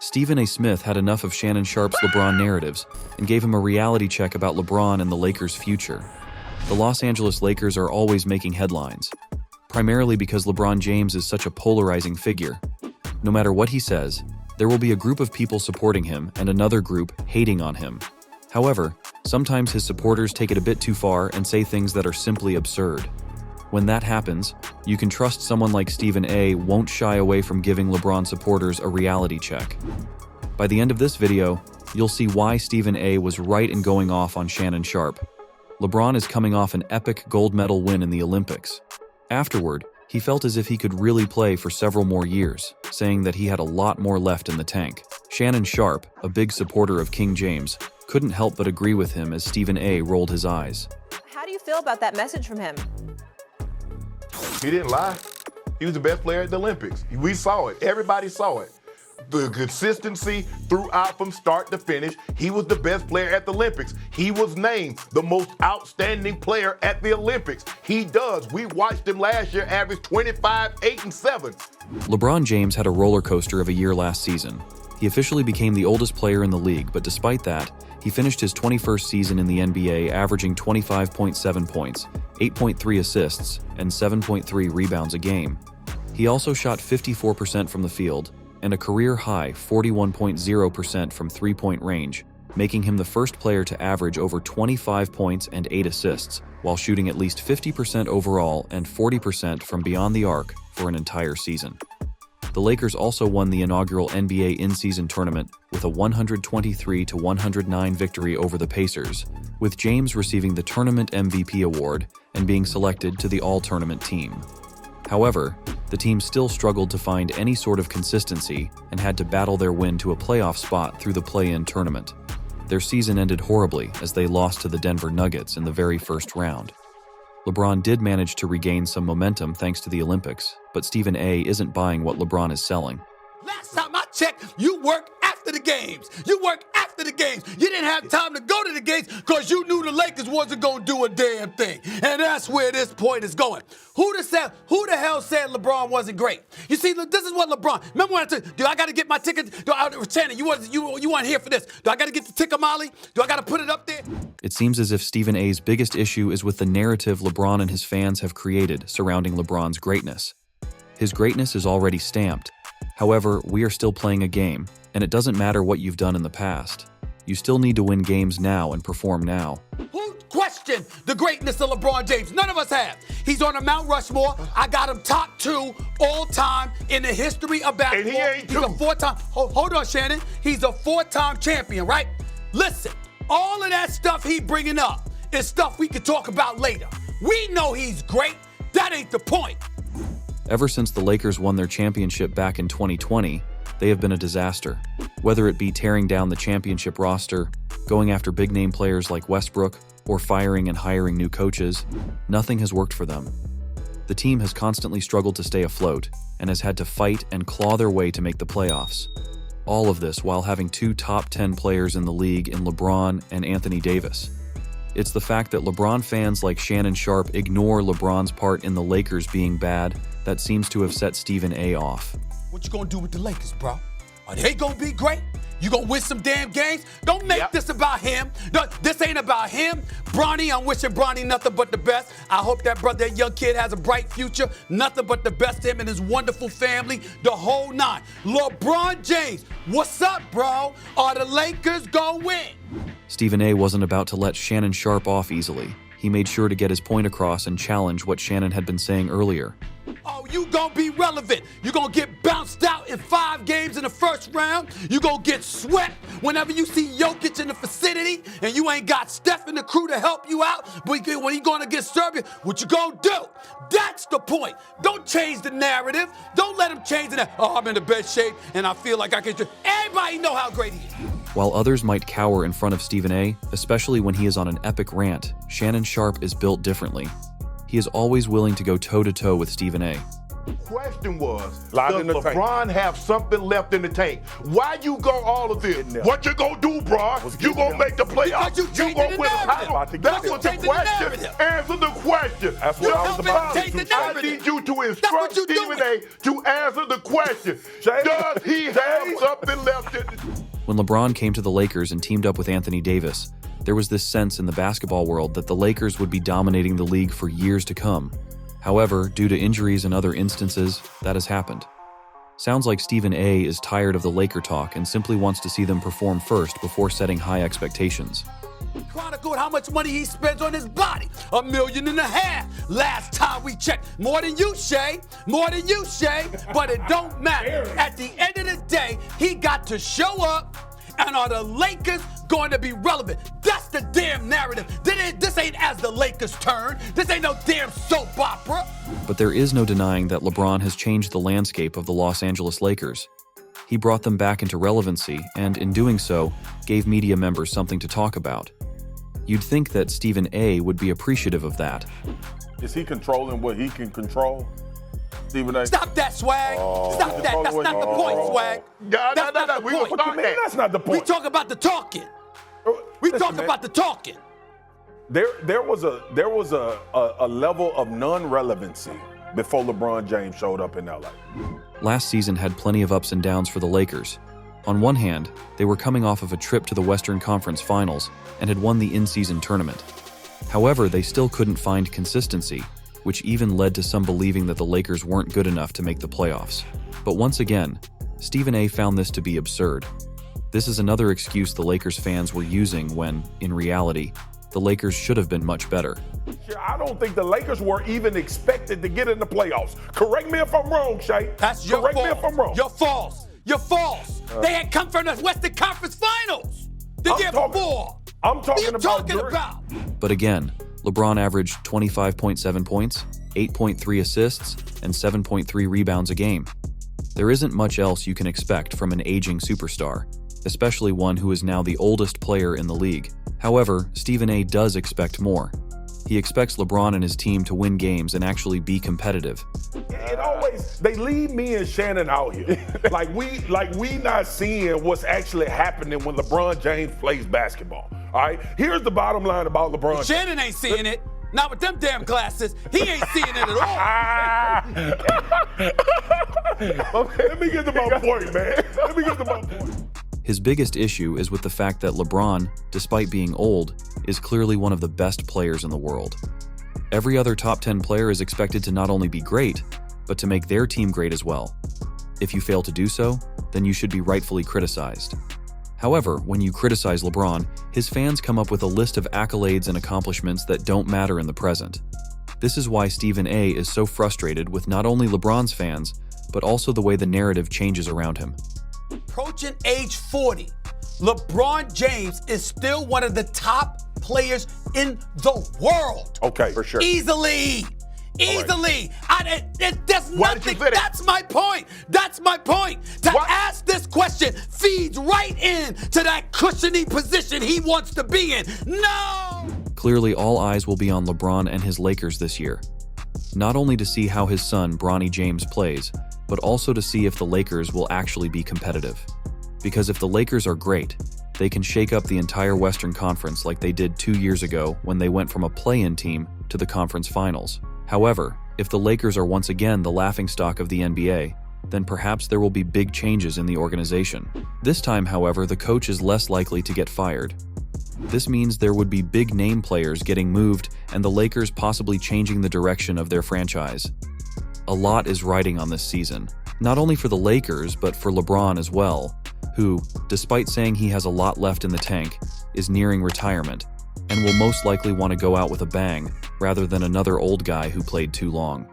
Stephen A. Smith had enough of Shannon Sharpe's LeBron narratives and gave him a reality check about LeBron and the Lakers' future. The Los Angeles Lakers are always making headlines, primarily because LeBron James is such a polarizing figure. No matter what he says, there will be a group of people supporting him and another group hating on him. However, sometimes his supporters take it a bit too far and say things that are simply absurd. When that happens, you can trust someone like Stephen A. won't shy away from giving LeBron supporters a reality check. By the end of this video, you'll see why Stephen A. was right in going off on Shannon Sharpe. LeBron is coming off an epic gold medal win in the Olympics. Afterward, he felt as if he could really play for several more years, saying that he had a lot more left in the tank. Shannon Sharpe, a big supporter of King James, couldn't help but agree with him as Stephen A. rolled his eyes. How do you feel about that message from him? He didn't lie. He was the best player at the Olympics. We saw it. Everybody saw it. The consistency throughout from start to finish. He was the best player at the Olympics. He was named the most outstanding player at the Olympics. He does. We watched him last year average 25, 8, and 7. LeBron James had a roller coaster of a year last season. He officially became the oldest player in the league, but despite that, he finished his 21st season in the NBA averaging 25.7 points, 8.3 assists, and 7.3 rebounds a game. He also shot 54% from the field and a career-high 41.0% from three-point range, making him the first player to average over 25 points and 8 assists, while shooting at least 50% overall and 40% from beyond the arc for an entire season. The Lakers also won the inaugural NBA in-season tournament with a 123-109 victory over the Pacers, with James receiving the tournament MVP award and being selected to the all-tournament team. However, the team still struggled to find any sort of consistency and had to battle their win to a playoff spot through the play-in tournament. Their season ended horribly as they lost to the Denver Nuggets in the very first round. LeBron did manage to regain some momentum thanks to the Olympics, but Stephen A. isn't buying what LeBron is selling. Last time I checked, you work after the games. You work after the games. You didn't have time to go to the games because you knew the Lakers wasn't going to do a damn thing. And that's where this point is going. Who the hell said LeBron wasn't great? You see, this is what LeBron. Remember when I said, do I got to get my ticket? Shannon, you weren't here for this. Do I got to get the ticket, Molly? Do I got to put it up there? It seems as if Stephen A.'s biggest issue is with the narrative LeBron and his fans have created surrounding LeBron's greatness. His greatness is already stamped. However, we are still playing a game, and it doesn't matter what you've done in the past. You still need to win games now and perform now. Who questioned the greatness of LeBron James? None of us have. He's on a Mount Rushmore. I got him top 2 all time in the history of basketball. And he ain't He's a 4-time. Hold on, Shannon. He's a 4-time champion, right? Listen, all of that stuff he bringing up is stuff we could talk about later. We know he's great. That ain't the point. Ever since the Lakers won their championship back in 2020, they have been a disaster. Whether it be tearing down the championship roster, going after big-name players like Westbrook, or firing and hiring new coaches, nothing has worked for them. The team has constantly struggled to stay afloat and has had to fight and claw their way to make the playoffs. All of this while having 2 top 10 players in the league in LeBron and Anthony Davis. It's the fact that LeBron fans like Shannon Sharpe ignore LeBron's part in the Lakers being bad that seems to have set Stephen A. off. What you gonna do with the Lakers, bro? Are they gonna be great? You gonna win some damn games? Don't make this about him. No, this ain't about him. Bronny, I'm wishing Bronny nothing but the best. I hope that brother, that young kid has a bright future. Nothing but the best to him and his wonderful family, the whole 9. LeBron James, what's up, bro? Are the Lakers gonna win? Stephen A. wasn't about to let Shannon Sharpe off easily. He made sure to get his point across and challenge what Shannon had been saying earlier. Oh, you gonna be relevant. You gonna get bounced out in 5 games in the first round. You gonna get swept whenever you see Jokic in the vicinity and you ain't got Steph and the crew to help you out. But when he gonna get Serbia, what you gonna do? That's the point. Don't change the narrative. Don't let him change the narrative. Oh, I'm in the best shape and I feel like I can. Everybody know how great he is. While others might cower in front of Stephen A., especially when he is on an epic rant, Shannon Sharpe is built differently. He is always willing to go toe-to-toe with Stephen A. Question was, Live does in the tank. LeBron have something left in the tank? Why you go all of this? there. What you gonna do, bro? You gonna make the playoffs? Because you You changing gonna the win a narrative. title? That's You what the changing the question. narrative. Answer the question. That's what I was about Change the to say. I narrative. need you to That's instruct what you Stephen doing. A. to answer the question. Jay? Does he have something left in the When LeBron came to the Lakers and teamed up with Anthony Davis, there was this sense in the basketball world that the Lakers would be dominating the league for years to come. However, due to injuries and other instances, that has happened. Sounds like Stephen A. is tired of the Laker talk and simply wants to see them perform first before setting high expectations. Chronicled how much money he spends on his body. $1.5 million. Last time we checked. More than you, Shay. More than you, Shay. But it don't matter. At the end of the day, he got to show up. And are the Lakers going to be relevant? That's the damn narrative. This ain't as the Lakers turn. This ain't no damn soap opera. But there is no denying that LeBron has changed the landscape of the Los Angeles Lakers. He brought them back into relevancy and, in doing so, gave media members something to talk about. You'd think that Stephen A. would be appreciative of that. Is he controlling what he can control? Stephen A. Stop that, Swag. Stop that. That's not the point, Swag. No. We gonna point. start that. That's not the We point. talk about the talking. We Listen, talk man. about the talking. There was a level of non-relevancy before LeBron James showed up in LA. Last season had plenty of ups and downs for the Lakers. On one hand, they were coming off of a trip to the Western Conference Finals and had won the in-season tournament. However, they still couldn't find consistency, which even led to some believing that the Lakers weren't good enough to make the playoffs. But once again, Stephen A. found this to be absurd. This is another excuse the Lakers fans were using when, in reality, the Lakers should have been much better. I don't think the Lakers were even expected to get in the playoffs. Correct me if I'm wrong, Shay. That's your Correct fault. me if I'm wrong. You're false. You're false. They had come from the Western Conference Finals the year before. I'm What are you talking talking about. about? But again, LeBron averaged 25.7 points, 8.3 assists, and 7.3 rebounds a game. There isn't much else you can expect from an aging superstar, especially one who is now the oldest player in the league. However, Stephen A. does expect more. He expects LeBron and his team to win games and actually be competitive. It always, they leave me and Shannon out here. like we not seeing what's actually happening when LeBron James plays basketball. All right? Here's the bottom line about LeBron James. Shannon ain't seeing it. Not with them damn glasses. He ain't seeing it at all. Let me get to my point, man. Let me get to my point. His biggest issue is with the fact that LeBron, despite being old, is clearly one of the best players in the world. Every other top 10 player is expected to not only be great, but to make their team great as well. If you fail to do so, then you should be rightfully criticized. However, when you criticize LeBron, his fans come up with a list of accolades and accomplishments that don't matter in the present. This is why Stephen A. is so frustrated with not only LeBron's fans, but also the way the narrative changes around him. Approaching age 40, LeBron James is still one of the top players in the world. Okay, for sure. Easily. There's Why did you nothing. fit it? That's my point. That's my point. To What? ask this question feeds right in to that cushiony position he wants to be in. No! Clearly, all eyes will be on LeBron and his Lakers this year. Not only to see how his son, Bronny James, plays, but also to see if the Lakers will actually be competitive. Because if the Lakers are great, they can shake up the entire Western Conference like they did 2 years ago when they went from a play-in team to the conference finals. However, if the Lakers are once again the laughingstock of the NBA, then perhaps there will be big changes in the organization. This time, however, the coach is less likely to get fired. This means there would be big name players getting moved and the Lakers possibly changing the direction of their franchise. A lot is riding on this season, not only for the Lakers, but for LeBron as well, who, despite saying he has a lot left in the tank, is nearing retirement and will most likely want to go out with a bang rather than another old guy who played too long.